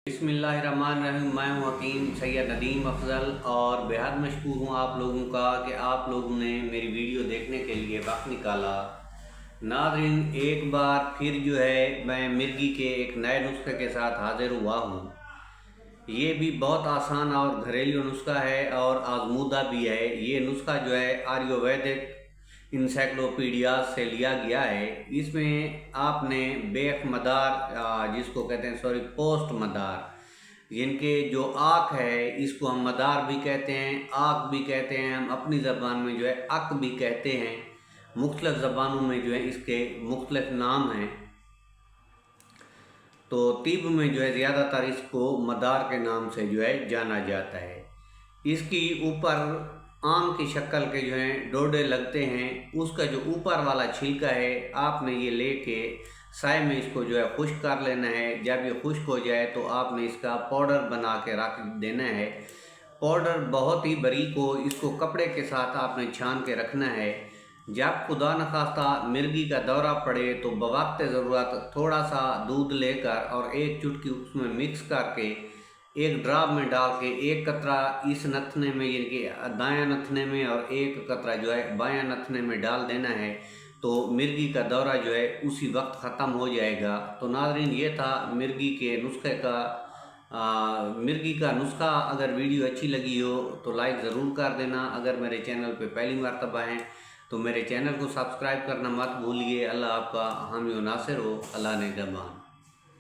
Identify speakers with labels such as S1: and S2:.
S1: बिस्मिल्लाहिर्रहमानिर्रहीम। मैं हूं हकीम सैयद नदीम अफजल और बेहद मशकूर हूं आप लोगों का कि आप लोगों ने मेरी वीडियो देखने के लिए वक्त निकाला। नाज़रीन, एक बार फिर जो है मैं मिर्गी के एक नए नुस्खे के साथ हाजिर हुआ हूं। ये भी बहुत आसान और घरेलू नुस्खा है और आजमूदा भी है। ये नुस्खा जो है आयुर्वेदिक इंसाइक्लोपीडिया से लिया गया है। इसमें आपने बेख मदार जिसको कहते हैं पोस्ट मदार, जिनके जो आँख है इसको हम मदार भी कहते हैं, आँख भी कहते हैं, हम अपनी ज़बान में जो है अक भी कहते हैं। मुख्तलिफ़ ज़बानों में जो है इसके मुख्तलिफ़ नाम हैं। तो तिब में जो है ज़्यादातर इसको मदार के नाम से जो है जाना जाता है। इसकी ऊपर आम की शक्ल के जो हैं डोडे लगते हैं। उसका जो ऊपर वाला छिलका है आपने ये लेके साए में इसको जो है खुश्क कर लेना है। जब ये खुश्क हो जाए तो आपने इसका पाउडर बना के रख देना है। पाउडर बहुत ही बारीक हो, इसको कपड़े के साथ आपने छान के रखना है। जब खुदा न खास्ता मिर्गी का दौरा पड़े तो बवक्त ज़रूरत थोड़ा सा दूध लेकर और एक चुटकी उसमें मिक्स करके एक ड्राप में डाल के एक कतरा इस नथने में यानी कि दायां नथने में और एक कतरा जो है बायां नथने में डाल देना है। तो मिर्गी का दौरा जो है उसी वक्त ख़त्म हो जाएगा। तो नाज़रीन, ये था मिर्गी के नुस्खे का मिर्गी का नुस्खा। अगर वीडियो अच्छी लगी हो तो लाइक ज़रूर कर देना। अगर मेरे चैनल पे पहली मरतबा हैं तो मेरे चैनल को सब्सक्राइब करना मत भूलिए। अल्लाह आपका हामी व नासिर हो। अल्लाह निगहबान।